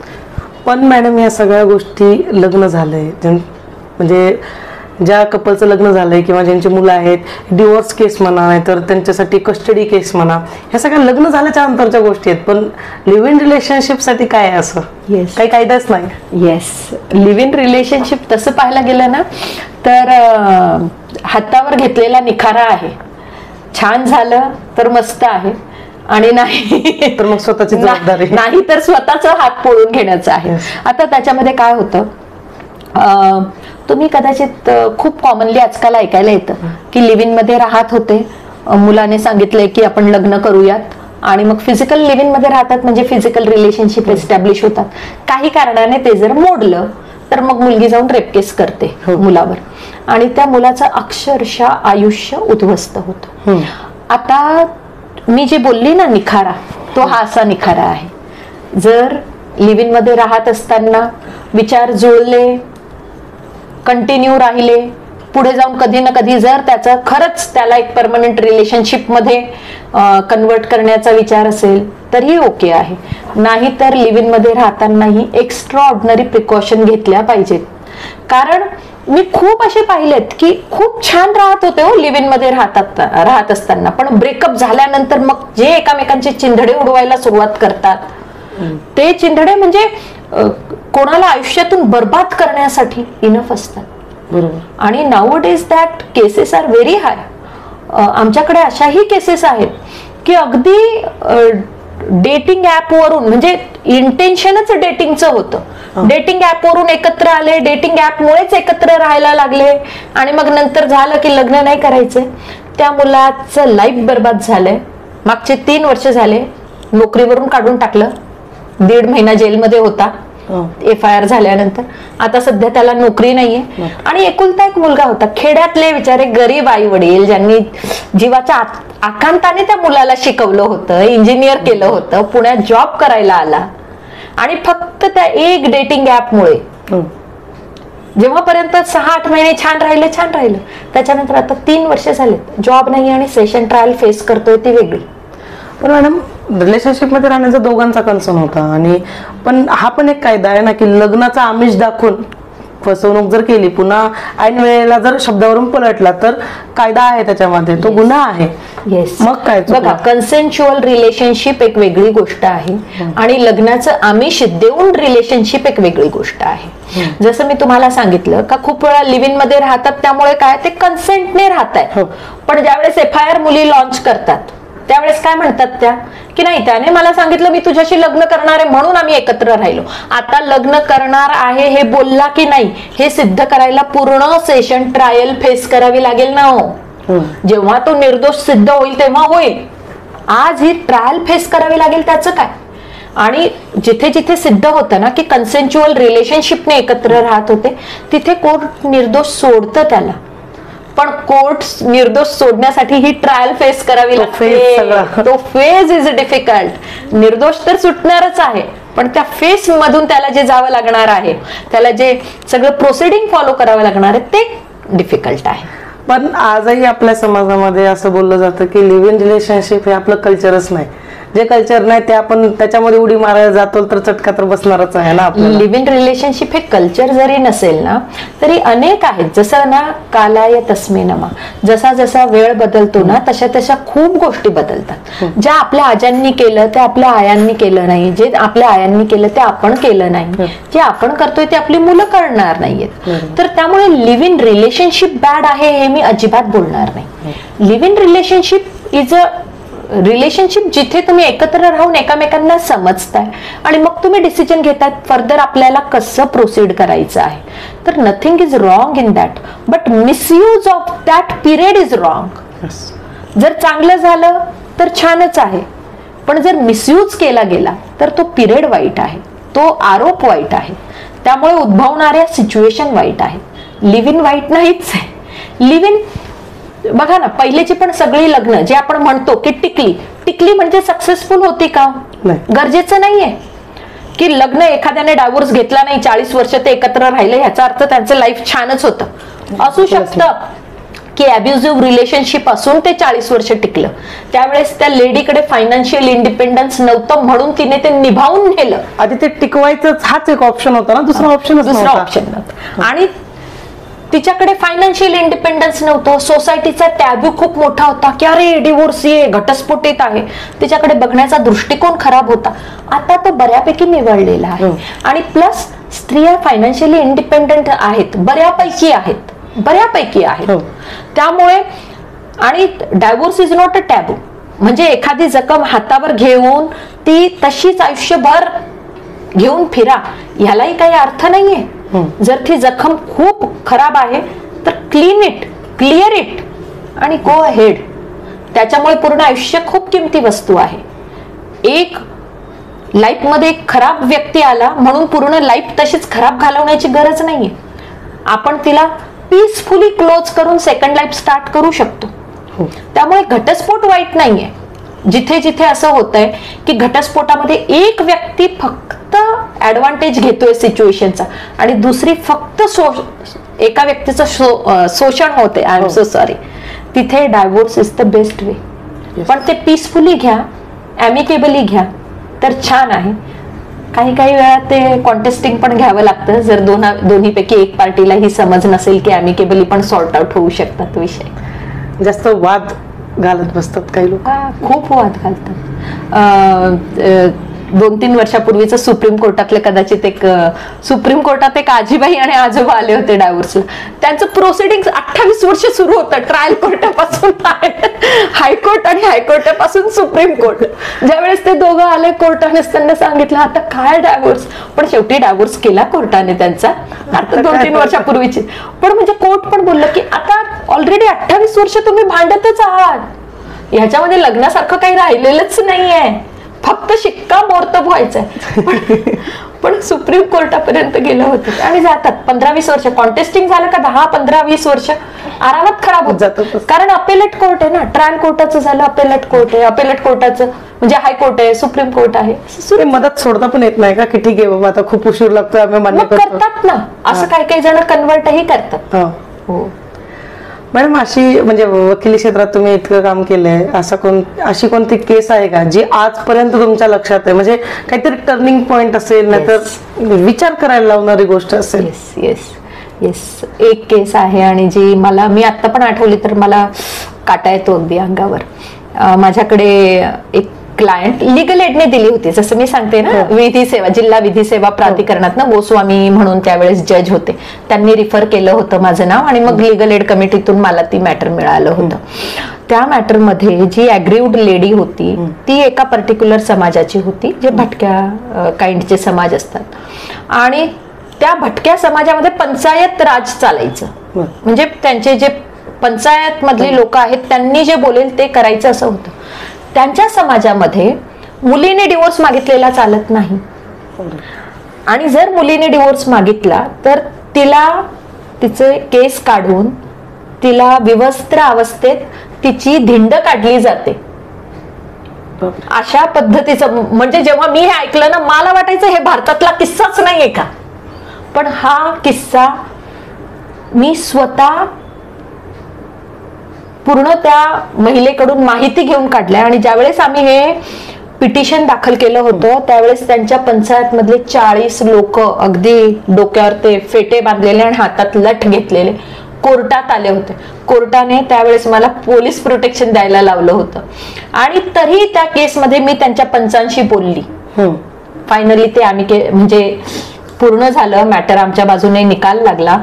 [SPEAKER 2] पण मॅडम या सगळ्या गोष्टी लग्न झालंय, म्हणजे ज्या कपलचं लग्न झालंय किंवा ज्यांची मुलं आहेत, डिवोर्स केस म्हणा नाहीतर त्यांच्यासाठी कस्टडी केस म्हणा, ह्या सगळ्या लग्न झाल्याच्या अंतरच्या गोष्टी आहेत. पण लिव्ह इन रिलेशनशिप साठी काय आहे असं?
[SPEAKER 1] येस,
[SPEAKER 2] काही कायदाच नाही.
[SPEAKER 1] येस, लिव्ह इन रिलेशनशिप तसं पाहायला गेलं ना तर हातावर घेतलेला निखारा आहे. छान झालं तर मस्त आहे आणि नाही
[SPEAKER 2] तर मग स्वतःची जबाबदारी,
[SPEAKER 1] नाही तर स्वतःचा हात पोळून घेण्याचं आहे. आता त्याच्यामध्ये काय होतं, तुम्ही कदाचित खूप कॉमनली आजकाल ऐकायला येतं की लिव्ह इन मध्ये राहत होते, मुलाने सांगितलंय की आपण लग्न करूयात आणि मग फिजिकल लिव्ह इन मध्ये राहतात, म्हणजे फिजिकल रिलेशनशिप एस्टॅब्लिश होतात. काही कारणाने ते जर मोडलं तर मग मुलगी जाऊन रेप केस करते मुलावर आणि त्या मुलाचं अक्षरशः आयुष्य उद्ध्वस्त होतं. आता मी जे बोलली ना निखारा, तो हा असा निखारा आहे. जर लिव्ह इन मध्ये राहत असताना विचार जुळले, कंटिन्यू राहिले, पुढे जाऊन कधी ना कधी जर त्याचं खरंच त्याला एक परमनंट रिलेशनशिप मध्ये कन्वर्ट करण्याचा विचार असेल तरीही ओके आहे. नाही तर लिव्ह इन मध्ये राहतानाही एक्स्ट्रा ऑर्डिनरी प्रिकॉशन घेतल्या पाहिजेत. कारण मी खूप असे पाहिलेत की खूप छान राहत होते हो लिव्ह इन मध्ये राहत असताना, पण ब्रेकअप झाल्यानंतर मग जे एकामेकांचे चिंधडे उडवायला सुरुवात करतात ते चिंधडे म्हणजे कोणाला आयुष्यातून बर्बाद करण्यासाठी इनफ असतात.
[SPEAKER 2] बरोबर. आणि
[SPEAKER 1] nowadays that cases are very high. आमच्याकडे अशाही केसेस आहेत की अगदी डेटिंग ऍप वरून, म्हणजे इंटेन्शनच डेटिंगचं होतं, डेटिंग ऍप वरून एकत्र आले, डेटिंग ऍप मुळेच एकत्र राहायला लागले आणि मग नंतर झालं की लग्न नाही करायचंय. त्या मुलाचं लाईफ बर्बाद झालंय. मागचे 3 वर्ष झाले, नोकरीवरून काढून टाकलं, 1.5 महिना जेलमध्ये होता FIR झाल्यानंतर. आता सध्या त्याला नोकरी नाहीये आणि एकुलता एक मुलगा होता. खेड्यातले बिचारे गरीब आई वडील ज्यांनी जीवाच्या आकांताने त्या मुलाला शिकवलं होतं, इंजिनियर केलं होतं, पुण्यात जॉब करायला आला आणि फक्त त्या एक डेटिंग ऍपमुळे जेव्हापर्यंत 6-8 महिने छान राहिलं, त्याच्यानंतर आता 3 वर्ष झाले, जॉब नाही आणि सेशन ट्रायल फेस करतोय ती वेगळी.
[SPEAKER 2] पण मॅडम रिलेशनशिप मध्ये राहण्याचा दोघांचा कन्सर्न होता आणि पण हा पण एक कायदा आहे ना की लग्नाचा आमिष दाखवून फसवणूक जर केली, पुन्हा ऐन वेळेला जर शब्दावरून पलटला तर कायदा आहे त्याच्यामध्ये, तो गुन्हा आहे.
[SPEAKER 1] येस,
[SPEAKER 2] मग काय
[SPEAKER 1] बघा, कन्सेंच्युअल रिलेशनशिप एक वेगळी गोष्ट आहे आणि लग्नाचं आमिष देऊन रिलेशनशिप एक वेगळी गोष्ट आहे. जसं मी तुम्हाला सांगितलं का खूप वेळा लिव्ह इन मध्ये राहतात, त्यामुळे काय ते कन्सेंटने राहतात. पण ज्यावेळेस FIR मुली लॉन्च करतात त्यावेळेस काय म्हणतात त्या की नाही, त्याने मला सांगितलं मी तुझ्याशी लग्न करणार आहे म्हणून आम्ही एकत्र राहिलो. आता लग्न करणार आहे हे बोलला की नाही हे सिद्ध करायला पूर्ण सेशन ट्रायल फेस करावी लागेल ना हो. जेव्हा तो निर्दोष सिद्ध होईल तेव्हा होईल. आज ही ट्रायल फेस करावी लागेल, त्याचं काय. आणि जिथे जिथे सिद्ध होतं ना की कन्सेंच्युअल रिलेशनशिपने एकत्र राहत होते तिथे कोर्ट निर्दोष सोडतं त्याला. पण कोर्ट निर्दोष सोडण्यासाठी ही ट्रायल फेस करावी लागते. तो फेज इज डिफिकल्ट. निर्दोष तर सुटणारच आहे पण त्या फेस मधून त्याला जे जावं लागणार आहे, त्याला जे सगळं प्रोसिडिंग फॉलो करावं लागणार आहे ते डिफिकल्ट आहे.
[SPEAKER 2] पण आजही आपल्या समाजामध्ये असं बोललं जातं की लिव्ह इन रिलेशनशिप हे आपलं कल्चरच नाही. जे कल्चर नाही ते आपण त्याच्यामध्ये उडी मारायला जातो तर चटका तर बसणारच आहे ना आपल्याला.
[SPEAKER 1] लिव्ह इन रिलेशनशिप हे कल्चर जरी नसेल ना तरी अनेक आहेत. जसं ना कालाय तस्मै नमा, जसा जसा वेळ बदलतो ना तशा तशा खूप गोष्टी बदलतात. ज्या आपल्या आज्यांनी केलं ते आपल्या आयांनी केलं नाही, जे आपल्या आयांनी केलं ते आपण केलं नाही, जे आपण करतोय ते आपली मुलं करणार नाहीयेत. तर त्यामुळे लिव्ह इन रिलेशनशिप बॅड आहे हे मी अजिबात बोलणार नाही. Live in relationship is a relationship जिथे तुम्ही एकत्र राहून एकामेकांना समजताय आणि मग तुम्ही डिसिजन घेताय फर्दर आपल्याला कसं प्रोसीड करायचं आहे. तर nothing is wrong in that, but misuse of that period is wrong. जर चांगलं झालं तर छानच आहे, पण जर मिसयूज केला गेला तर तो पिरियड वाईट आहे, तो आरोप वाईट आहे, त्यामुळे उद्भवणाऱ्या सिच्युएशन वाईट आहे. लिव्ह इन वाईट नाहीच आहे. लिव्ह इन बघा ना, पहिलेची पण सगळी लग्न जे आपण म्हणतो की टिकली म्हणजे सक्सेसफुल होती का? गरजेचं नाहीये की लग्न एखाद्याने डायव्होर्स घेतला नाही 40 वर्ष ते एकत्र राहिले ह्याचा अर्थ त्यांचं लाईफ छानच होतं. असू शकतं की अब्युझिव्ह रिलेशनशिप असून ते 40 वर्ष टिकलं. त्यावेळेस त्या लेडीकडे फायनान्शियल इंडिपेंडन्स नव्हतं म्हणून तिने ते निभावून नेलं.
[SPEAKER 2] आधी ते टिकवायचं हाच एक ऑप्शन होता ना, दुसरा ऑप्शन
[SPEAKER 1] नव्हतं. आणि तिच्याकडे फायनान्शियल इंडिपेंडन्स नव्हतं. सोसायटीचा टॅब्यू खूप मोठा होता की अरे डिवोर्स ये घटस्फोट येत आहे. तिच्याकडे बघण्याचा दृष्टिकोन खराब होता. आता तो बऱ्यापैकी निवडलेला आहे. आणि प्लस स्त्रिया फायनान्शियली इंडिपेंडंट आहेत, बऱ्यापैकी आहेत. त्यामुळे आणि divorce is not a taboo. म्हणजे एखादी जखम हातावर घेऊन ती तशीच आयुष्यभर घेऊन फिरा ह्यालाही काही अर्थ नाहीये. जर ती जखम खूप खराब आहे तर क्लिअर इट आणि गो अहेड. त्याच्यामुळे पूर्ण आयुष्य खूप किमती वस्तू आहे. एक लाईफ मध्ये एक खराब व्यक्ती आला म्हणून पूर्ण लाईफ तशीच खराब घालवण्याची गरज नाहीये. आपण तिला पीसफुली क्लोज करून सेकंड लाईफ स्टार्ट करू शकतो. त्यामुळे घटस्फोट वाईट नाहीये. जिथे जिथे असं होतंय की घटस्फोटामध्ये एक व्यक्ती फक्त ऍडव्हान्टेज घेतोय सिच्युएशनचा आणि दुसरी फक्त एका व्यक्तीचं शोषण होते, आय एम सो सॉरी, तिथे divorce is the best way. पण ते पीसफुली घ्या, ॲमिकेबली घ्या तर छान आहे. काही वेळा ते कॉन्टेस्टिंग पण घ्यावं लागतं जर दोन्हीपैकी एक पार्टीला ही समज नसेल की ॲमिकेबली पण सॉर्ट आउट होऊ शकतात विषय.
[SPEAKER 2] जास्त वाद घालत बसतात काही लोक,
[SPEAKER 1] खूप वाद घालतात. 2-3 वर्षापूर्वीच सुप्रीम कोर्टातले कदाचित सुप्रीम कोर्टात एक आजीबाई आणि आजोबा आले होते डायव्होर्सला. त्यांचं प्रोसिडिंग 28 वर्ष सुरू होतं, ट्रायल कोर्टापासून हायकोर्ट आणि हायकोर्टापासून सुप्रीम कोर्ट. ज्यावेळेस ते दोघं आले कोर्टाने त्यांना सांगितलं आता काय डायव्होर्स, पण शेवटी डायव्होर्स केला कोर्टाने त्यांचा, आता 2-3 वर्षापूर्वीची. पण म्हणजे कोर्ट पण बोललं की आता ऑलरेडी 28 वर्ष तुम्ही भांडतच आहात, ह्याच्यामध्ये लग्नासारखं काही राहिलेलंच नाहीये, फक्त शिक्कामोर्तब व्हायचंय. पण सुप्रीम कोर्टापर्यंत गेलं होतं आणि जातात 15-20 वर्ष. कॉन्टेस्टिंग झालं का 10-15-20 वर्ष आरामात खराब होत जातात. कारण अपेलेट कोर्ट आहे ना, ट्रायल कोर्टाचं झालं अपेलेट कोर्ट आहे, अपेलेट कोर्टाचं म्हणजे हायकोर्ट आहे, सुप्रीम कोर्ट आहे.
[SPEAKER 2] मदत सोडता पण येत नाही का की ठीक आहे बाबा आता खूप उशीर लागतोय आम्ही मान्य
[SPEAKER 1] करतात ना, असं काही जण कन्वर्टही करतात.
[SPEAKER 2] हो मॅडम, अशी म्हणजे वकिली क्षेत्रात तुम्ही इतकं काम केलंय, अशी कोणती केस आहे का जी आजपर्यंत तुमच्या लक्षात आहे, म्हणजे काहीतरी टर्निंग पॉइंट असेल नाहीतर विचार करायला लावणारी गोष्ट असेल?
[SPEAKER 1] येस एक केस आहे आणि जी मी आता पण आठवली तर मला काटा येतो अगदी अंगावर. माझ्याकडे एक क्लायंट लिगल एडने दिली होती, जसं मी सांगते ना, विधी सेवा जिल्हा विधी सेवा प्राधिकरणात ना गोस्वामी म्हणून त्यावेळेस जज होते, त्यांनी रिफर केलं होतं माझं नाव आणि मग लिगल एड कमिटीतून मला ती मॅटर मिळालं होतं. त्या मॅटर मध्ये जी अग्रीव्ड लेडी होती ती एका पर्टिक्युलर समाजाची होती, जे भटक्या काइंडचे समाज असतात. आणि त्या भटक्या समाजामध्ये पंचायत राज चालायचं, म्हणजे त्यांचे जे पंचायत मधली लोक आहेत त्यांनी जे बोलेल ते करायचं असं होतं. त्यांच्या समाजामध्ये मुलीने डिवोर्स मागितलेला चालत नाही आणि जर मुलीने डिवोर्स मागितला तर तिचे केस काढून तिला विवस्त्र अवस्थेत तिची धिंड काढली जाते. अशा पद्धतीचं, म्हणजे जेव्हा मी हे ऐकलं ना मला वाटायचं हे भारतातला किस्साच नाहीये का, पण हा किस्सा मी स्वतः पूर्ण त्या महिलेकडून माहिती घेऊन काढलाय. आणि ज्यावेळेस आम्ही हे पिटिशन दाखल केलं होतं त्यावेळेस त्यांच्या पंचायत मधले 40 लोक अगदी डोक्यावर ते फेटे बांधलेले आणि हातात लठ घेतलेले कोर्टात आले होते. कोर्टाने त्यावेळेस मला पोलीस प्रोटेक्शन द्यायला लावलं होतं आणि तरी त्या केसमध्ये मी त्यांच्या पंचांशी बोलली. फायनली ते आम्ही म्हणजे पूर्ण झालं मॅटर, आमच्या बाजूने निकाल लागला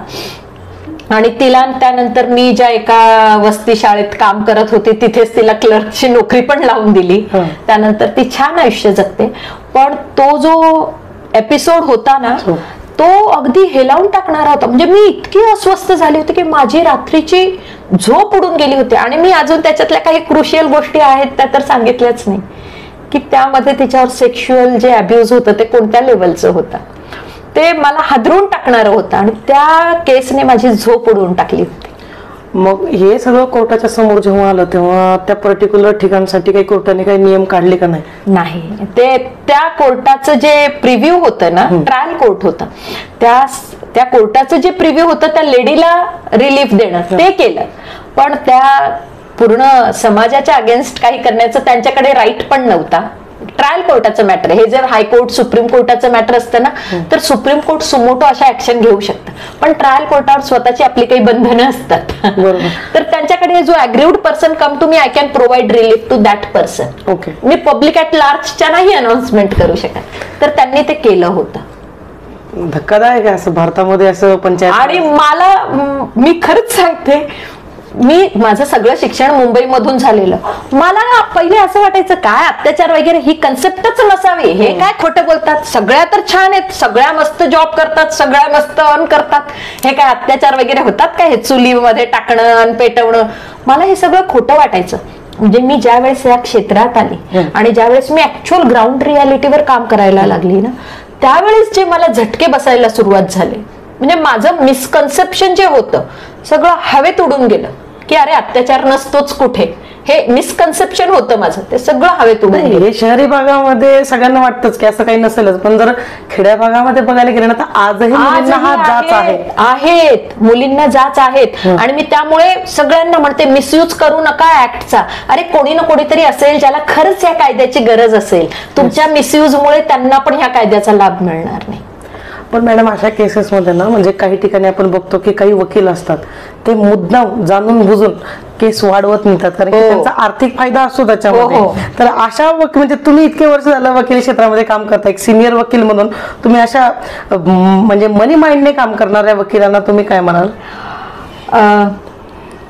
[SPEAKER 1] आणि तिला त्यानंतर मी ज्या एका वस्ती शाळेत काम करत होते तिथेच तिला क्लर्कची नोकरी पण लावून दिली. त्यानंतर ती छान आयुष्य जगते. पण तो जो एपिसोड होता ना तो अगदी हेलावून टाकणारा होता. म्हणजे मी इतकी अस्वस्थ झाली होती की माझी रात्रीची झोप उडून गेली होती. आणि मी अजून त्याच्यातल्या काही क्रुशियल गोष्टी आहेत त्या तर सांगितल्याच नाही की त्यामध्ये तिच्यावर सेक्शुअल जे अब्यूज होतं ते कोणत्या लेवलचं होतं ते मला हादरून टाकणारं होतं आणि त्या केसने माझी झोप उडवून टाकली होती.
[SPEAKER 2] मग हे सगळं कोर्टाच्या समोर जेव्हा आलं तेव्हा त्या पर्टिक्युलर ठिकाणसाठी काही कोर्टाने काही नियम काढले का नाही?
[SPEAKER 1] नाही, ते त्या कोर्टाचं जे प्रिव्ह्यू होतं ना, ट्रायल कोर्ट होतं, त्या कोर्टाचं जे प्रिव्ह्यू होतं त्या लेडीला रिलीफ देणं ते केलं. पण त्या पूर्ण समाजाच्या अगेन्स्ट काही करण्याचं त्यांच्याकडे राईट पण नव्हता. ट्रायल कोर्टाचं मॅटर, हे जर हायकोर्ट सुप्रीम कोर्टाचं मॅटर असतं ना तर सुप्रीम कोर्ट सुमोटो अशा ऍक्शन घेऊ शकतं. पण ट्रायल कोर्टावर स्वतःची आपली काही बंधनं असतात. तर त्यांच्याकडे जो aggrieved person come to me I can provide relief to that person.
[SPEAKER 2] Okay,
[SPEAKER 1] मी पब्लिक ऍट लार्जच्या नाही अनाउन्समेंट करू शकत. तर त्यांनी ते केलं होतं.
[SPEAKER 2] धक्कादायक आहे असं भारतामध्ये असं पंचायत.
[SPEAKER 1] आणि मी खरंच सांगते, माझं सगळं शिक्षण मुंबईमधून झालेलं. मला पहिले असं वाटायचं काय अत्याचार वगैरे ही कन्सेप्टच नसावी. हे काय खोटं बोलतात, सगळ्या तर छान आहेत, सगळ्या मस्त जॉब करतात, सगळ्या मस्त अर्न करतात, हे काय अत्याचार वगैरे होतात काय, हे चुलीमध्ये टाकणं आणि पेटवणं, मला हे सगळं खोटं वाटायचं. म्हणजे मी ज्या वेळेस या क्षेत्रात आली आणि ज्यावेळेस मी ऍक्च्युअल ग्राउंड रियालिटीवर काम करायला लागली ना त्यावेळेस जे मला झटके बसायला सुरुवात झाले. म्हणजे माझं मिसकन्सेप्शन जे होतं सगळं हवेत उडून गेलं की अरे अत्याचार नसतोच कुठे, हे मिसकन्सेप्शन होतं माझं, ते सगळं हवेत उडून गेलं.
[SPEAKER 2] हे शहरी भागामध्ये सगळ्यांना वाटतंच की असं काही नसेलच, पण जर खेड्या भागामध्ये बघायला गेलं ना तर आजही मुलींना हा जाच
[SPEAKER 1] आहेत, मुलींना जाच आहेत. आणि मी त्यामुळे सगळ्यांना म्हणते मिसयूज करू नका ऍक्टचा. अरे कोणी ना कोणीतरी असेल ज्याला खरंच या कायद्याची गरज असेल, तुमच्या मिसयूजमुळे त्यांना पण ह्या कायद्याचा लाभ मिळणार नाही.
[SPEAKER 2] पण मॅडम अशा केसेसमध्ये ना म्हणजे काही ठिकाणी आपण बघतो की काही वकील असतात ते मुद्दाम जाणून बुजून केस वाढवत नेतात कारण की त्यांचा आर्थिक फायदा असतो त्याच्यामध्ये. तर अशा म्हणजे तुम्ही इतके वर्ष झालं वकिली क्षेत्रामध्ये काम करता, एक सिनियर वकील म्हणून तुम्ही अशा म्हणजे मनी माइंडने काम करणाऱ्या वकिलांना तुम्ही काय म्हणाल?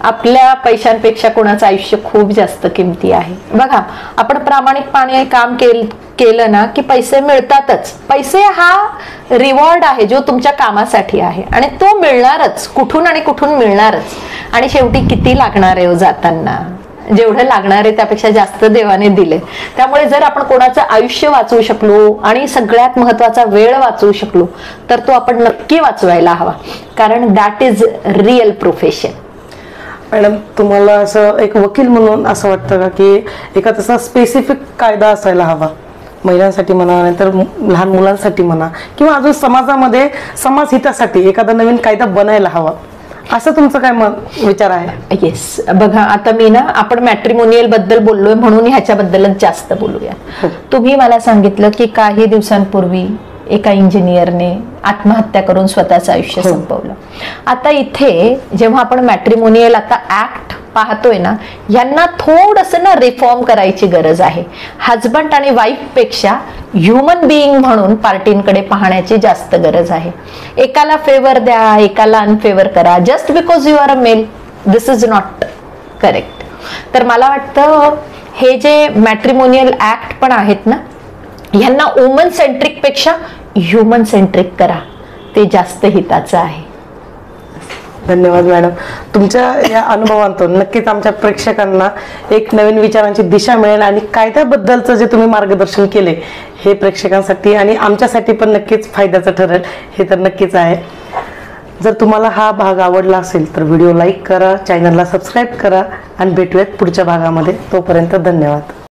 [SPEAKER 1] आपल्या पैशांपेक्षा कोणाचं आयुष्य खूप जास्त किमती आहे. बघा, आपण प्रामाणिकपणे काम केलं ना की पैसे मिळतातच. पैसे हा रिवॉर्ड आहे जो तुमच्या कामासाठी आहे आणि तो मिळणारच, कुठून आणि कुठून मिळणारच. आणि शेवटी किती लागणार आहे जाताना, जेवढं लागणार आहे त्यापेक्षा जास्त देवाने दिले. त्यामुळे जर आपण कोणाचं आयुष्य वाचवू शकलो आणि सगळ्यात महत्वाचा वेळ वाचवू शकलो तर तो आपण नक्की वाचवायला हवा, कारण that is real profession.
[SPEAKER 2] Madam, तुम्हाला असं एक वकील म्हणून असं वाटतं का की एका तसा स्पेसिफिक कायदा असायला हवा महिलांसाठी म्हणा, नाहीतर लहान मुलांसाठी म्हणा, किंवा अजून समाजामध्ये समाज हितासाठी एखादा नवीन कायदा बनायला हवा, असं तुमचं काय विचार आहे?
[SPEAKER 1] येस, बघा आता मी ना आपण मॅट्रिमोनियल बद्दल बोललोय म्हणून ह्याच्याबद्दलच जास्त बोलूया. तुम्ही मला सांगितलं की काही दिवसांपूर्वी एका इंजिनियरने आत्महत्या करून स्वतःचं आयुष्य संपवलं. आता इथे जेव्हा आपण मॅट्रिमोनियल आता ऍक्ट पाहतोय ना, यांना थोडंसं ना रिफॉर्म करायची गरज आहे. हजबंड आणि वाईफ पेक्षा ह्युमन बिईंग म्हणून पार्टींकडे पाहण्याची जास्त गरज आहे. एकाला फेवर द्या, एकाला अनफेवर करा just because you are a male, this is not correct. तर मला वाटतं हे जे मॅट्रिमोनियल ऍक्ट पण आहेत ना, ह्यांना वुमन सेंट्रिक पेक्षा ह्युमन सेंट्रिक करा, ते जास्त हिताचं आहे.
[SPEAKER 2] धन्यवाद मॅडम. तुमच्या या अनुभवांतून नक्कीच आमच्या प्रेक्षकांना एक नवीन विचारांची दिशा मिळेल आणि कायद्याबद्दलचं जे तुम्ही मार्गदर्शन केले हे प्रेक्षकांसाठी आणि आमच्यासाठी पण नक्कीच फायद्याचं ठरेल, हे तर नक्कीच आहे. जर तुम्हाला हा भाग आवडला असेल तर व्हिडिओ लाईक करा, चॅनलला सबस्क्राईब करा आणि भेटूयात पुढच्या भागामध्ये. तोपर्यंत धन्यवाद.